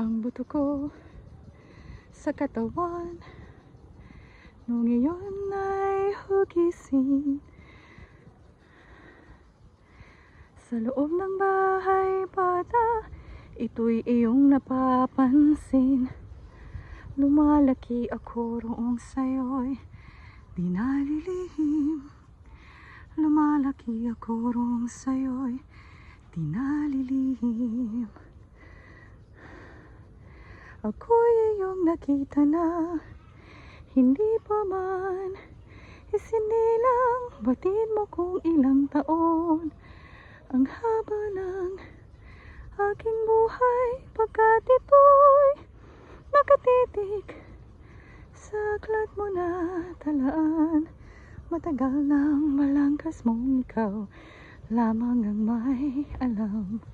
ang buto ko sa katawan nung iyon ay hugising. Sa loob ng bahay bata, ito'y iyong napapansin. Lumalaki ako roong sa'yo'y di nalilihim. Lumalaki ako roong sa'yo'y di nalilihim. Ako'y iyong nakita na hindi pa man isinilang. Batid mo kung ilang taon ang haba ng aking buhay, pagkat ito'y nakatitig sa aklat mo na talaan. Matagal nang malangkas mong ikaw lamang ang may alam.